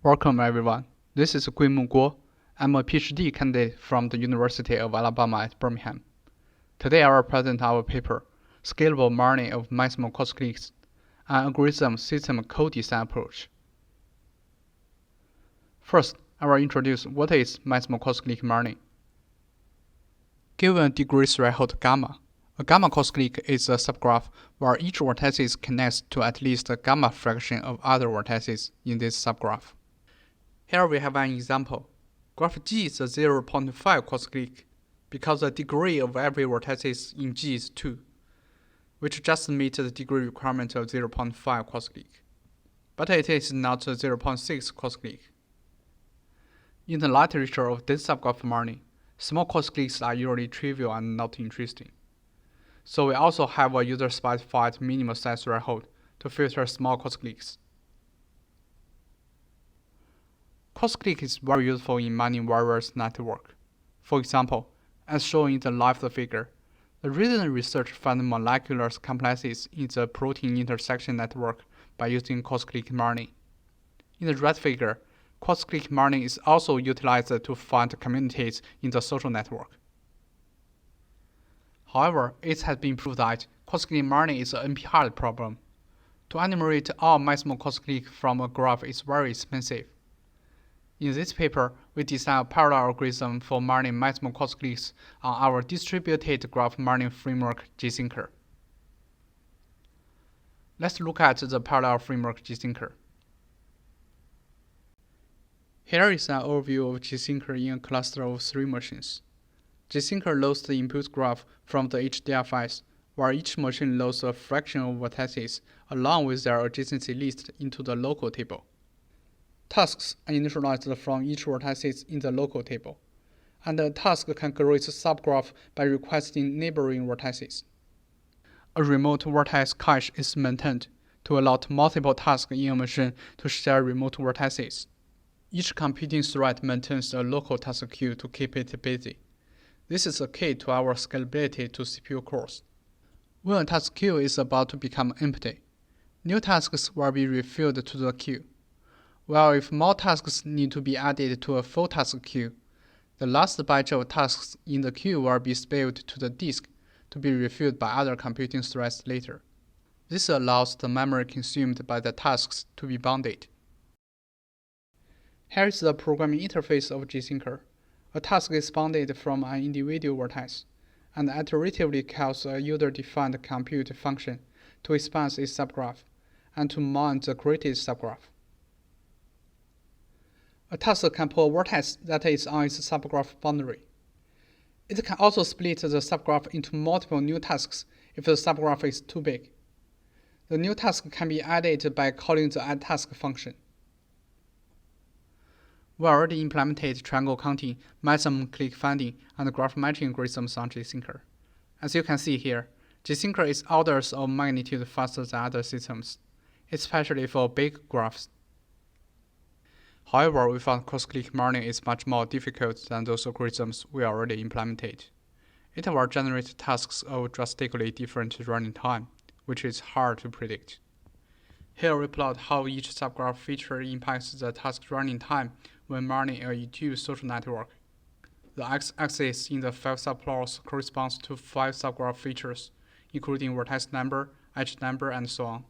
Welcome everyone. This is Guimu. I'm a PhD candidate from the University of Alabama at Birmingham. Today I will present our paper, Scalable Learning of Maximal Quasi-Cliques, an algorithm system co-design approach. First, I will introduce what is maximal quasi-clique learning. Given a degree threshold gamma, a gamma quasi-clique is a subgraph where each vertex connects to at least a gamma fraction of other vertices in this subgraph. Here we have an example. Graph G is a 0.5 quasi-clique because the degree of every vertex in G is 2, which just meets the degree requirement of 0.5 quasi-clique. But it is not a 0.6 quasi-clique. In the literature of this subgraph learning, small quasi-cliques are usually trivial and not interesting. So we also have a user-specified minimum size threshold to filter small quasi-cliques. Quasi-clique is very useful in many various networks. For example, as shown in the left figure, the recent research found molecular complexes in the protein intersection network by using quasi-clique learning. In the right figure, quasi-clique learning is also utilized to find communities in the social network. However, it has been proved that quasi-clique learning is an NP-hard problem. To enumerate all maximal quasi-cliques from a graph is very expensive. In this paper, we designed a parallel algorithm for learning maximal quasi-cliques on our distributed graph learning framework gthinker. Let's look at the parallel framework gthinker. Here is an overview of gthinker in a cluster of 3 machines. gthinker loads the input graph from the HDFS, where each machine loads a fraction of vertices along with their adjacency list into the local table. Tasks are initialized from each vertices in the local table, and a task can grow its subgraph by requesting neighboring vertices. A remote vertex cache is maintained to allow multiple tasks in a machine to share remote vertices. Each competing thread maintains a local task queue to keep it busy. This is a key to our scalability to CPU cores. When a task queue is about to become empty, new tasks will be refilled to the queue. While if more tasks need to be added to a full task queue, the last batch of tasks in the queue will be spilled to the disk to be refilled by other computing threads later. This allows the memory consumed by the tasks to be bounded. Here is the programming interface of gthinker. A task is bounded from an individual vertex, and iteratively calls a user-defined compute function to expand its subgraph and to mount the created subgraph. A task can pull a vertex that is on its subgraph boundary. It can also split the subgraph into multiple new tasks if the subgraph is too big. The new task can be added by calling the addTask function. We already implemented triangle counting, maximum clique finding, and graph matching algorithms on gthinker. As you can see here, gthinker is orders of magnitude faster than other systems, especially for big graphs. However, we found quasi-clique learning is much more difficult than those algorithms we already implemented. It will generate tasks of drastically different running time, which is hard to predict. Here we plot how each subgraph feature impacts the task running time when learning a E2 social network. The x-axis in the 5 subplots corresponds to 5 subgraph features, including vertex number, edge number, and so on.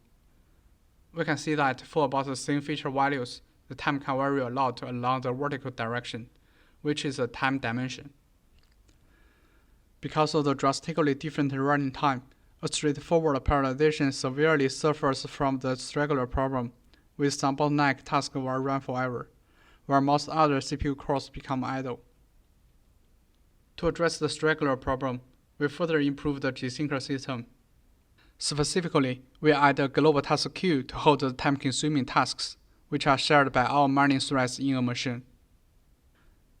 We can see that for about the same feature values, the time can vary a lot along the vertical direction, which is a time dimension. Because of the drastically different running time, a straightforward parallelization severely suffers from the straggler problem, with some bottleneck tasks will run forever, where most other CPU cores become idle. To address the straggler problem, we further improved the gthinker system. Specifically, we add a global task queue to hold the time-consuming tasks, which are shared by all learning threads in a machine.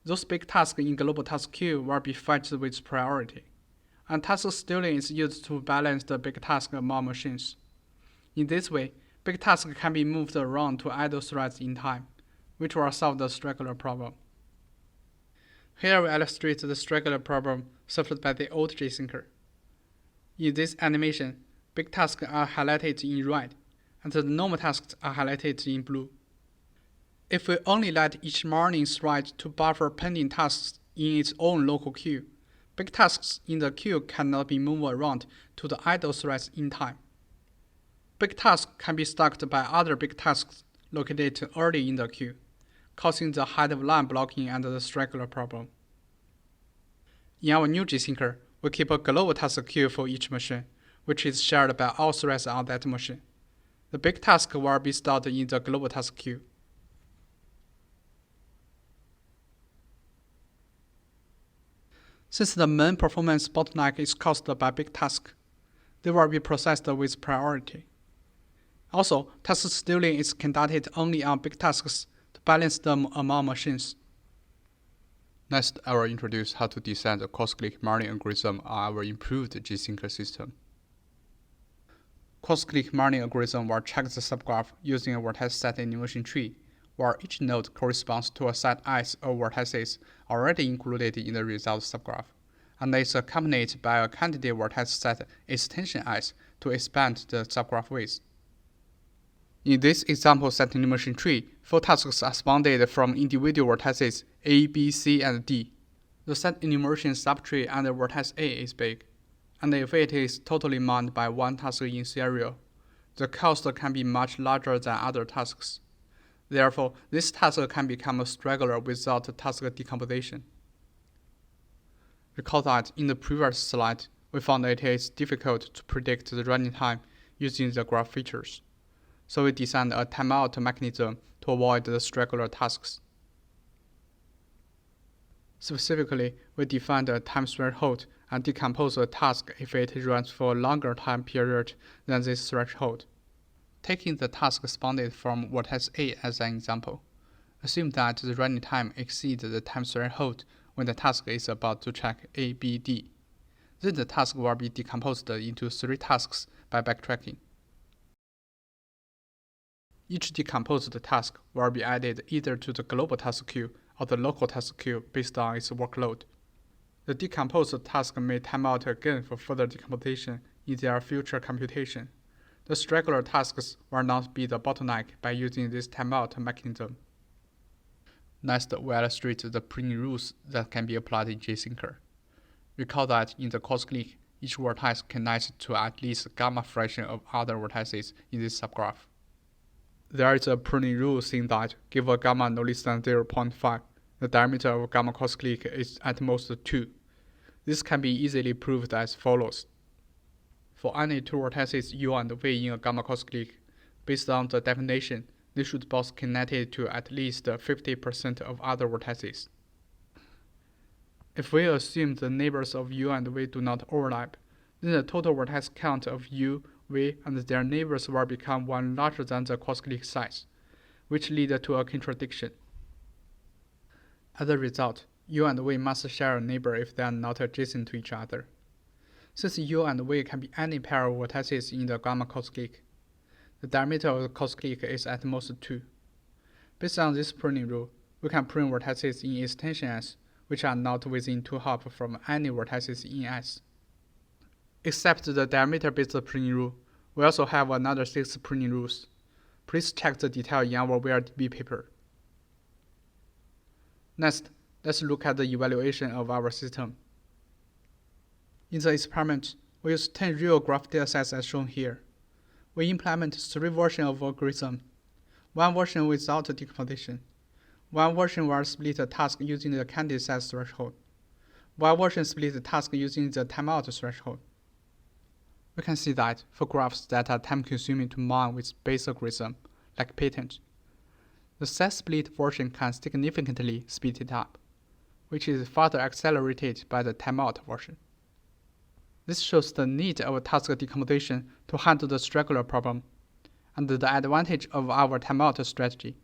Those big tasks in global task queue will be fetched with priority, and task stealing is used to balance the big task among machines. In this way, big tasks can be moved around to idle threads in time, which will solve the straggler problem. Here we illustrate the straggler problem solved by the old gthinker. In this animation, big tasks are highlighted in red, and the normal tasks are highlighted in blue. If we only let each morning thread to buffer pending tasks in its own local queue, big tasks in the queue cannot be moved around to the idle threads in time. Big tasks can be stacked by other big tasks located early in the queue, causing the head-of-line blocking and the straggler problem. In our new gsyncer, we keep a global task queue for each machine, which is shared by all threads on that machine. The big task will be stored in the global task queue. Since the main performance bottleneck is caused by big tasks, they will be processed with priority. Also, task stealing is conducted only on big tasks to balance them among machines. Next, I will introduce how to design the Quasi-Clique mining algorithm on our improved gsyncer system. Quasi-Clique mining algorithm will check the subgraph using a vertex set enumeration tree, where each node corresponds to a set S of vertices already included in the result subgraph, and is accompanied by a candidate vertex set extension S to expand the subgraph with. In this example set enumeration tree, 4 tasks are spawned from individual vertices A, B, C, and D. The set enumeration subtree under vertex A is big, and if it is totally mined by one task in serial, the cost can be much larger than other tasks. Therefore, this task can become a straggler without task decomposition. Recall that in the previous slide, we found it is difficult to predict the running time using the graph features. So we designed a timeout mechanism to avoid the straggler tasks. Specifically, we defined a time threshold and decompose a task if it runs for a longer time period than this threshold. Taking the task spawned from vertex A as an example, assume that the running time exceeds the time threshold when the task is about to check A, B, D. Then the task will be decomposed into 3 tasks by backtracking. Each decomposed task will be added either to the global task queue or the local task queue based on its workload. The decomposed task may time out again for further decomposition in their future computation. The straggler tasks will not be the bottleneck by using this timeout mechanism. Next, we illustrate the pruning rules that can be applied in gsyncer. Recall that in the Quasi-Clique, each vertex connects to at least a gamma fraction of other vertices in this subgraph. There is a pruning rule saying that give a gamma no less than 0.5, the diameter of gamma Quasi-Clique is at most 2. This can be easily proved as follows. For any 2 vertices U and V in a gamma Quasi-Clique, based on the definition, they should both connect to at least 50% of other vertices. If we assume the neighbors of U and V do not overlap, then the total vertex count of U, V, and their neighbors will become 1 larger than the Quasi-Clique size, which leads to a contradiction. As a result, U and V must share a neighbor if they are not adjacent to each other. Since U and V can be any pair of vertices in the gamma Quasi-Clique, the diameter of the Quasi-Clique is at most 2. Based on this pruning rule, we can prune vertices in extension S, which are not within 2 hops from any vertices in S. Except the diameter-based pruning rule, we also have another 6 pruning rules. Please check the detail in our VRDB paper. Next, let's look at the evaluation of our system. In the experiment, we use 10 real graph datasets as shown here. We implement 3 versions of algorithm, 1 version without decomposition, 1 version where split a task using the candidate size threshold, 1 version split the task using the timeout threshold. We can see that for graphs that are time-consuming to mine with base algorithm, like patent, the set split version can significantly speed it up, which is further accelerated by the timeout version. This shows the need of task decomposition to handle the straggler problem, and the advantage of our timeout strategy.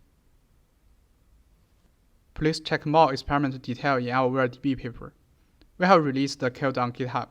Please check more experiment detail in our VRDB paper. We have released the code on GitHub.